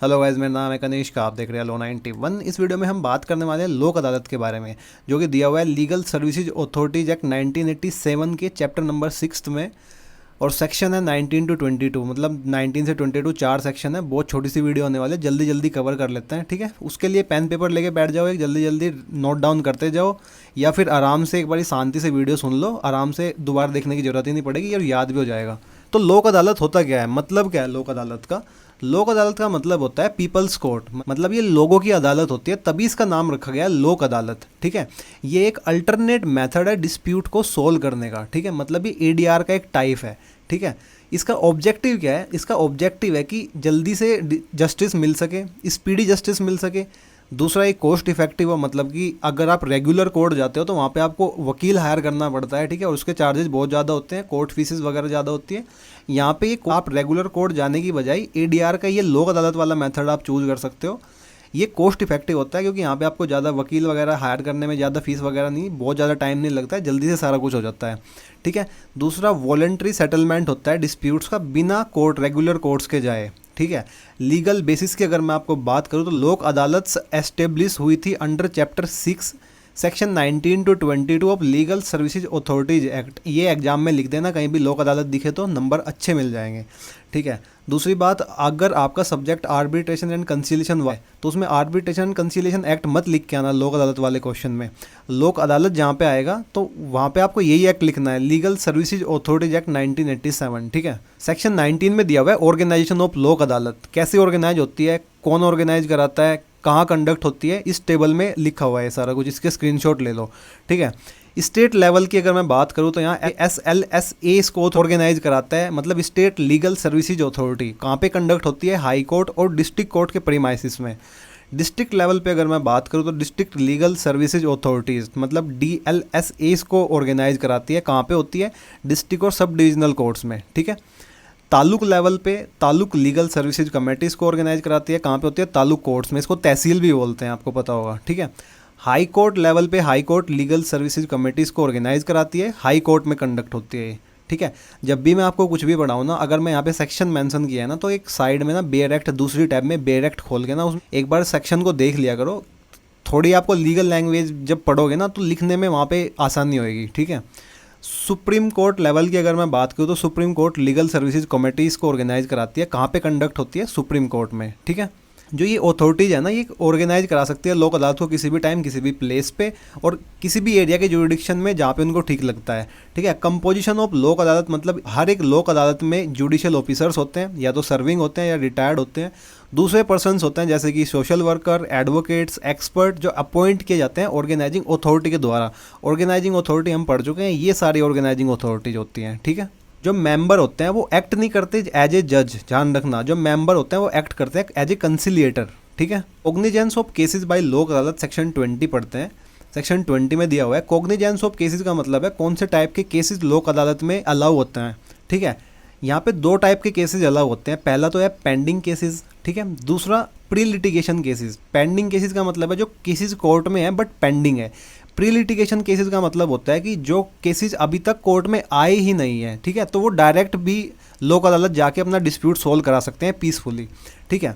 Hello guys, मेरा नाम है कनिष्क का। आप देख रहे हैं लो 91। इस वीडियो में हम बात करने वाले हैं लोक अदालत के बारे में, जो कि दिया हुआ है लीगल सर्विसेज अथॉरिटीज एक्ट 1987 के चैप्टर नंबर 6 में। और सेक्शन है 19 to 22, मतलब 19 से 22 चार सेक्शन है। बहुत छोटी सी वीडियो होने वाली है, जल्दी जल्दी कवर कर लेते हैं, ठीक है। उसके लिए पेन पेपर लेके बैठ जाओ, एक जल्दी जल्दी नोट डाउन करते जाओ, या फिर आराम से एक बारी शांति से वीडियो सुन लो। आराम से दोबारा देखने की जरूरत ही नहीं पड़ेगी और याद भी हो जाएगा। तो लोक अदालत होता क्या है, मतलब क्या है लोक अदालत का? लोक अदालत का मतलब होता है पीपल्स कोर्ट, मतलब ये लोगों की अदालत होती है, तभी इसका नाम रखा गया है लोक अदालत, ठीक है। ये एक अल्टरनेट मेथड है डिस्प्यूट को सोल्व करने का, ठीक है। मतलब ये एडीआर का एक टाइप है, ठीक है। इसका ऑब्जेक्टिव क्या है? इसका ऑब्जेक्टिव है कि जल्दी से जस्टिस मिल सके, स्पीडी जस्टिस मिल सके। दूसरा एक कॉस्ट इफेक्टिव हो, मतलब कि अगर आप रेगुलर कोर्ट जाते हो तो वहाँ पे आपको वकील हायर करना पड़ता है, ठीक है, और उसके चार्जेस बहुत ज़्यादा होते हैं, कोर्ट फीसेस वगैरह ज़्यादा होती है। यहाँ पे आप रेगुलर कोर्ट जाने की बजाय एडीआर का ये लोक अदालत वाला मेथड आप चूज कर सकते हो। ये कॉस्ट इफेक्टिव होता है क्योंकि यहाँ पे आपको ज़्यादा वकील वगैरह हायर करने में ज़्यादा फीस वगैरह नहीं, बहुत ज़्यादा टाइम नहीं लगता है, जल्दी से सारा कुछ हो जाता है, ठीक है। दूसरा वॉलंटरी सेटलमेंट होता है डिस्प्यूट्स का, बिना कोर्ट रेगुलर कोर्ट्स के जाए, ठीक है। लीगल बेसिस की अगर मैं आपको बात करूँ तो लोक अदालत एस्टेब्लिश हुई थी under chapter 6 section 19 to 22 of legal services authorities act. ये एग्जाम में लिख देना, कहीं भी लोक अदालत दिखे तो नंबर अच्छे मिल जाएंगे, ठीक है। दूसरी बात, अगर आपका सब्जेक्ट आर्बिट्रेशन एंड कंसीलिएशन हुआ है तो उसमें आर्बिट्रेशन एंड कंसीलिएशन एक्ट मत लिख के आना लोक अदालत वाले क्वेश्चन में। लोक अदालत जहाँ पे आएगा तो वहाँ पे आपको यही एक्ट लिखना है, लीगल सर्विसेज अथॉरिटीज एक्ट 1987, ठीक है। सेक्शन 19 में दिया हुआ है ऑर्गेनाइजेशन ऑफ लोक अदालत, कैसे ऑर्गेनाइज होती है, कौन ऑर्गेनाइज कराता है, कहाँ कंडक्ट होती है, इस टेबल में लिखा हुआ है सारा कुछ, इसके स्क्रीनशॉट ले लो, ठीक है। स्टेट लेवल की अगर मैं बात करूँ तो यहाँ SLSA इसको ऑर्गेनाइज कराता है, मतलब स्टेट लीगल सर्विसेज अथॉरिटी। कहाँ पे कंडक्ट होती है? हाई कोर्ट और डिस्ट्रिक्ट कोर्ट के प्रीमाइसिस में। डिस्ट्रिक्ट लेवल पे अगर मैं बात करूँ तो डिस्ट्रिक्ट लीगल सर्विसेज अथॉरिटीज़, मतलब DLSA इसको ऑर्गेनाइज कराती है। कहाँ पे होती है? डिस्ट्रिक्ट और सब डिविजनल कोर्ट्स में, ठीक है। तालुक लेवल पे तालुक लीगल सर्विसेज कमेटीज़ को ऑर्गेनाइज कराती है। कहाँ पे होती है? तालुक कोर्ट्स में, इसको तहसील भी बोलते हैं, आपको पता होगा, ठीक है। हाई कोर्ट लेवल पे high court legal services committees को ऑर्गेनाइज कराती है, हाई कोर्ट में कंडक्ट होती है, ठीक है। जब भी मैं आपको कुछ भी पढ़ाऊँ ना, अगर मैं यहाँ पे सेक्शन मेंशन किया है ना, तो एक साइड में ना बेयर एक्ट, दूसरी टैब में बेयर एक्ट खोल के ना उसमें एक बार सेक्शन को देख लिया करो। थोड़ी आपको लीगल लैंग्वेज जब पढ़ोगे ना तो लिखने में वहाँ पे आसानी होएगी, ठीक है। सुप्रीम कोर्ट लेवल की अगर मैं बात करूँ तो supreme court legal services committees को ऑर्गेनाइज कराती है। कहाँ पे कंडक्ट होती है? सुप्रीम कोर्ट में, ठीक है। जो ये अथॉरिटीज़ है ना, ये ऑर्गेनाइज करा सकती है लोक अदालत को किसी भी टाइम, किसी भी प्लेस पे और किसी भी एरिया के जुरिडिक्शन में जहाँ पे उनको ठीक लगता है, ठीक है। कंपोजिशन ऑफ लोक अदालत, मतलब हर एक लोक अदालत में जुडिशियल ऑफिसर्स होते हैं, या तो सर्विंग होते हैं या रिटायर्ड होते हैं। दूसरे पर्सन्स होते हैं जैसे कि सोशल वर्कर, एडवोकेट्स, एक्सपर्ट, जो अपॉइंट किए जाते हैं ऑर्गेनाइजिंग अथॉरिटी के द्वारा। ऑर्गेनाइजिंग अथॉरिटी हम पढ़ चुके हैं, ये सारी ऑर्गेनाइजिंग अथॉरिटीज होती हैं, ठीक है। जो मेंबर होते हैं वो एक्ट नहीं करते एज ए जज, ध्यान रखना, जो मेंबर होते हैं वो एक्ट करते हैं एज ए कंसिलिएटर, ठीक है। कॉग्निजेंस ऑफ केसेस बाय लोक अदालत सेक्शन 20 पढ़ते हैं। सेक्शन 20 में दिया हुआ है कॉग्निजेंस ऑफ केसेस का मतलब है कौन से टाइप के केसेस लोक अदालत में अलाउ होते हैं, ठीक है। यहाँ पे दो टाइप के केसेस अलाउ होते हैं। पहला तो है पेंडिंग केसेस, ठीक है। दूसरा pre litigation cases. Pending cases का मतलब है जो केसेस कोर्ट में है बट पेंडिंग है। प्री लिटिगेशन केसेस का मतलब होता है कि जो केसेस अभी तक कोर्ट में आए ही नहीं है, ठीक है, तो वो डायरेक्ट भी लोक अदालत जाके अपना डिस्प्यूट सोल्व करा सकते हैं पीसफुली, ठीक है।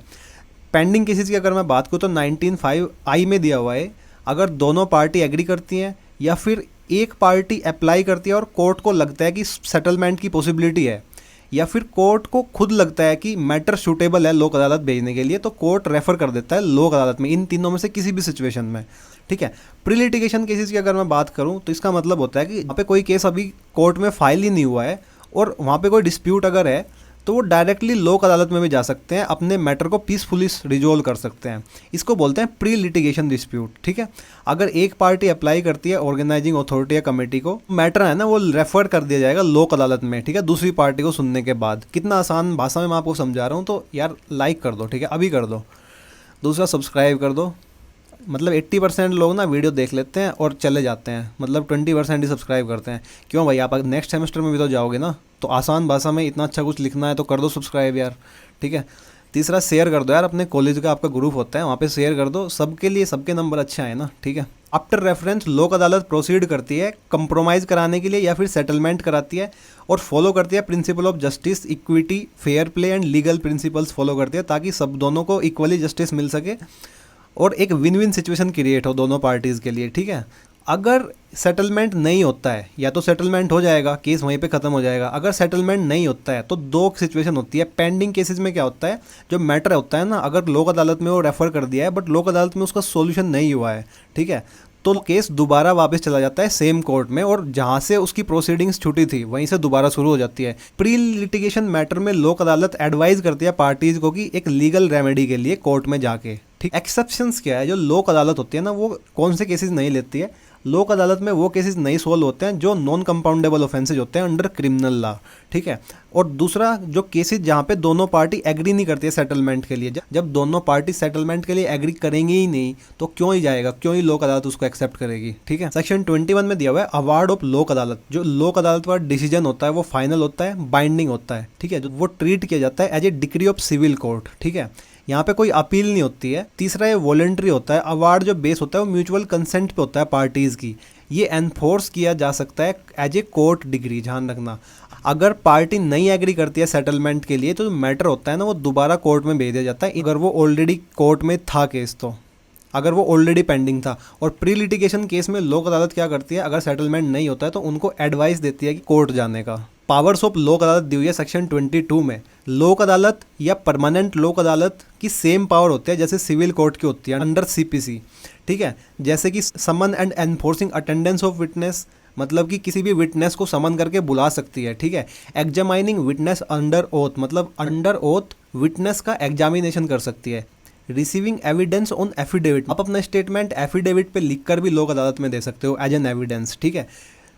पेंडिंग केसेस की अगर मैं बात करूँ तो 19(5)(I) में दिया हुआ है, अगर दोनों पार्टी एग्री करती हैं या फिर एक पार्टी अप्लाई करती है और कोर्ट को लगता है कि सेटलमेंट की पॉसिबिलिटी है, या फिर कोर्ट को खुद लगता है कि मैटर सूटेबल है लोक अदालत भेजने के लिए, तो कोर्ट रेफर कर देता है लोक अदालत में, इन तीनों में से किसी भी सिचुएशन में, ठीक है। प्री लिटिगेशन केसेस की अगर मैं बात करूं तो इसका मतलब होता है कि वहाँ पे कोई केस अभी कोर्ट में फाइल ही नहीं हुआ है और वहाँ पे कोई डिस्प्यूट अगर है तो वो डायरेक्टली लोक अदालत में भी जा सकते हैं, अपने मैटर को पीसफुली रिजोल्व कर सकते हैं। इसको बोलते हैं प्री लिटिगेशन डिस्प्यूट, ठीक है। अगर एक पार्टी अप्लाई करती है ऑर्गेनाइजिंग अथॉरिटी या कमेटी को, मैटर है ना वो रेफर कर दिया जाएगा लोक अदालत में, ठीक है, दूसरी पार्टी को सुनने के बाद। कितना आसान भाषा में मैं आपको समझा रहा हूँ, तो यार लाइक कर दो, ठीक है, अभी कर दो। दूसरा सब्सक्राइब कर दो। मतलब 80% लोग ना वीडियो देख लेते हैं और चले जाते हैं, मतलब 20% ही सब्सक्राइब करते हैं। क्यों भाई, आप नेक्स्ट सेमेस्टर में भी तो जाओगे ना, तो आसान भाषा में इतना अच्छा कुछ लिखना है तो कर दो सब्सक्राइब यार, ठीक है। तीसरा, शेयर कर दो यार, अपने कॉलेज का आपका ग्रुप होता है वहाँ पे शेयर कर दो, सबके लिए, सबके नंबर अच्छे आए ना, ठीक है। आफ्टर रेफरेंस लोक अदालत प्रोसीड करती है कंप्रोमाइज़ कराने के लिए या फिर सेटलमेंट कराती है और फॉलो करती है principle of justice, equity, fair play and legal principles follow करती है, ताकि सब दोनों को इक्वली जस्टिस मिल सके और एक विन विन सिचुएशन क्रिएट हो दोनों पार्टीज़ के लिए, ठीक है। अगर सेटलमेंट नहीं होता है, या तो सेटलमेंट हो जाएगा, केस वहीं पे ख़त्म हो जाएगा। अगर सेटलमेंट नहीं होता है तो दो सिचुएशन होती है। पेंडिंग केसेस में क्या होता है, जो मैटर होता है ना, अगर लोक अदालत में वो रेफ़र कर दिया है बट लोक अदालत में उसका सोल्यूशन नहीं हुआ है, ठीक है, तो केस दोबारा वापस चला जाता है सेम कोर्ट में, और जहाँ से उसकी प्रोसीडिंग्स छूटी थी वहीं से दोबारा शुरू हो जाती है। प्री लिटिगेशन मैटर में लोक अदालत एडवाइज करती है पार्टीज़ को कि एक लीगल रेमेडी के लिए कोर्ट में जाके, ठीक। एक्सेप्शंस क्या है, जो लोक अदालत होती है ना, वो कौन से केसेस नहीं लेती है। लोक अदालत में वो केसेस नहीं सोल्व होते हैं जो नॉन कंपाउंडेबल ऑफेंसेज होते हैं अंडर क्रिमिनल लॉ, ठीक है। और दूसरा, जो केसेस जहाँ पे दोनों पार्टी एग्री नहीं करती है सेटलमेंट के लिए, जब दोनों पार्टी सेटलमेंट के लिए एग्री करेंगी ही नहीं तो क्यों ही जाएगा, क्यों ही लोक अदालत उसको एक्सेप्ट करेगी, ठीक है। सेक्शन 21 में दिया हुआ है अवार्ड ऑफ लोक अदालत। जो लोक अदालत का डिसीजन होता है वो फाइनल होता है, बाइंडिंग होता है, ठीक है, जो वो ट्रीट किया जाता है as a decree of civil court, ठीक है। यहाँ पे कोई अपील नहीं होती है। तीसरा, ये वॉलेंट्री होता है। अवार्ड जो बेस होता है वो म्यूचुअल कंसेंट पे होता है पार्टीज़ की। ये एनफोर्स किया जा सकता है एज ए कोर्ट डिग्री, ध्यान रखना। अगर पार्टी नहीं एग्री करती है सेटलमेंट के लिए तो जो मैटर होता है ना वो दोबारा कोर्ट में भेज दिया जाता है, अगर वो ऑलरेडी कोर्ट में था केस, तो अगर वो ऑलरेडी पेंडिंग था। और प्री लिटिगेशन केस में लोक अदालत क्या करती है, अगर सेटलमेंट नहीं होता है तो उनको एडवाइस देती है कि कोर्ट जाने का। पावर्स ऑफ लोक अदालत दी हुई है सेक्शन 22 में। लोक अदालत या परमानेंट लोक अदालत की सेम पावर होती है जैसे सिविल कोर्ट की होती है अंडर सीपीसी, ठीक है। जैसे कि summon and enforcing attendance of witness, मतलब कि किसी भी विटनेस को समन करके बुला सकती है, ठीक है। एग्जामाइनिंग विटनेस अंडर ओथ, मतलब अंडर ओथ विटनेस का एग्जामिनेशन कर सकती है। रिसीविंग एविडेंस ऑन एफिडेविट, आप अपना स्टेटमेंट एफिडेविट पे लिखकर भी लोक अदालत में दे सकते हो एज एन एविडेंस, ठीक है।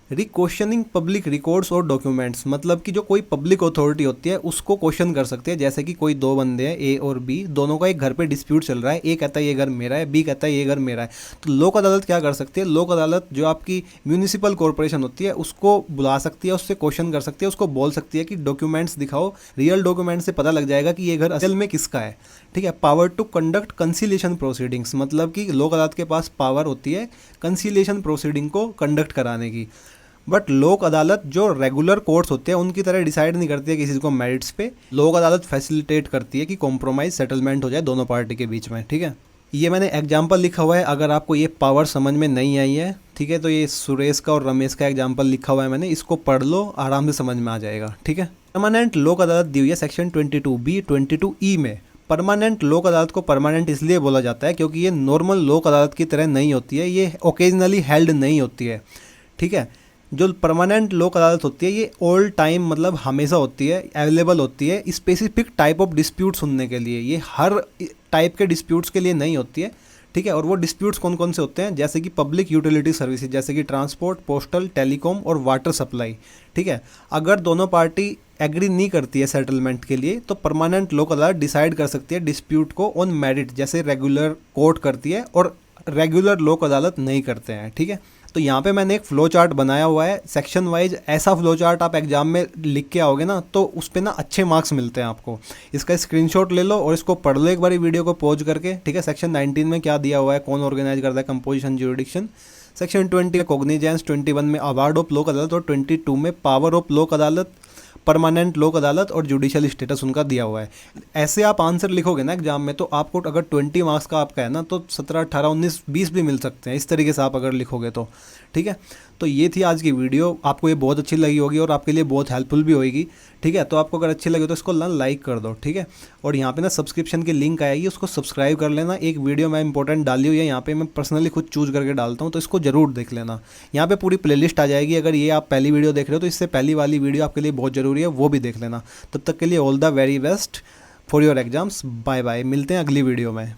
रिक्वेश्चनिंग पब्लिक रिकॉर्ड्स और डॉक्यूमेंट्स, मतलब कि जो कोई पब्लिक अथॉरिटी होती है उसको क्वेश्चन कर सकती है। जैसे कि कोई दो बंदे हैं, ए और बी, दोनों का एक घर पे डिस्प्यूट चल रहा है, ए कहता है ये घर मेरा है, बी कहता है ये घर मेरा है, तो लोक अदालत क्या कर सकती है, लोक अदालत जो आपकी म्यूनिसिपल कॉरपोरेशन होती है उसको बुला सकती है, उससे क्वेश्चन कर सकती है, उसको बोल सकती है कि डॉक्यूमेंट्स दिखाओ, रियल डॉक्यूमेंट से पता लग जाएगा कि ये घर असल में किसका है, ठीक है। Power to conduct conciliation proceedings, मतलब कि लोक अदालत के पास पावर होती है कंसीलिएशन प्रोसीडिंग को कंडक्ट कराने की। बट लोक अदालत जो रेगुलर कोर्ट्स होते हैं उनकी तरह डिसाइड नहीं करती है किसी को मेरिट्स पे। लोक अदालत फैसिलिटेट करती है कि कॉम्प्रोमाइज सेटलमेंट हो जाए दोनों पार्टी के बीच में, ठीक है। ये मैंने एग्जाम्पल लिखा हुआ है, अगर आपको ये पावर समझ में नहीं आई है, ठीक है, तो ये सुरेश का और रमेश का एग्जाम्पल लिखा हुआ है मैंने, इसको पढ़ लो, आराम से समझ में आ जाएगा, ठीक है। परमानेंट लोक अदालत दी हुई है सेक्शन 22B 22E में। परमानेंट लोक अदालत को परमानेंट इसलिए बोला जाता है क्योंकि ये नॉर्मल लोक अदालत की तरह नहीं होती है, ये ओकेजनली हेल्ड नहीं होती है, ठीक है। जो परमानेंट लोक अदालत होती है ये ऑल टाइम, मतलब हमेशा होती है, अवेलेबल होती है स्पेसिफिक टाइप ऑफ डिस्प्यूट सुनने के लिए। ये हर टाइप के डिस्प्यूट्स के लिए नहीं होती है, ठीक है। और वो डिस्प्यूट्स कौन कौन से होते हैं, जैसे कि पब्लिक यूटिलिटी सर्विसेज, जैसे कि ट्रांसपोर्ट, पोस्टल, टेलीकॉम और वाटर सप्लाई, ठीक है। अगर दोनों पार्टी एग्री नहीं करती है सेटलमेंट के लिए तो परमानेंट लोक अदालत डिसाइड कर सकती है डिस्प्यूट को ऑन मेरिट, जैसे रेगुलर कोर्ट करती है और रेगुलर लोक अदालत नहीं करते हैं, ठीक है। तो यहाँ पे मैंने एक फ्लो चार्ट बनाया हुआ है सेक्शन वाइज। ऐसा फ्लो चार्ट आप एग्जाम में लिख के आओगे ना तो उस पर ना अच्छे मार्क्स मिलते हैं आपको। इसका स्क्रीनशॉट ले लो और इसको पढ़ लो एक बार वीडियो को पॉज करके, ठीक है। सेक्शन 19 में क्या दिया हुआ है, कौन ऑर्गेनाइज करता है, कंपोजिशन, ज्यूरिडिक्शन। सेक्शन 20 कॉग्निजेंस, 21 में अवार्ड ऑफ लोक अदालत और 22 में पावर ऑफ लोक अदालत, परमानेंट लोक अदालत और जुडिशियल स्टेटस उनका दिया हुआ है। ऐसे आप आंसर लिखोगे ना एग्जाम में तो आपको अगर 20 मार्क्स का आपका है ना तो 17, 18, 19, 20 भी मिल सकते हैं, इस तरीके से आप अगर लिखोगे तो, ठीक है। तो ये थी आज की वीडियो, आपको ये बहुत अच्छी लगी होगी और आपके लिए बहुत हेल्पफुल भी होगी, ठीक है। तो आपको अगर अच्छी लगे तो इसको ना लाइक कर दो, ठीक है। और यहाँ पे ना सब्सक्रिप्शन की लिंक आएगी, उसको सब्सक्राइब कर लेना। एक वीडियो मैं इंपॉर्टेंट डाली हुई है यहाँ पे, मैं पर्सनली खुद चूज करके डालता हूँ, तो इसको जरूर देख लेना। यहाँ पे पूरी प्लेलिस्ट आ जाएगी, अगर ये आप पहली वीडियो देख रहे हो तो इससे पहली वाली वीडियो आपके लिए बहुत ज़रूरी है, वो भी देख लेना। तब तक के लिए all the very best for your exams. Bye bye, मिलते हैं अगली वीडियो में।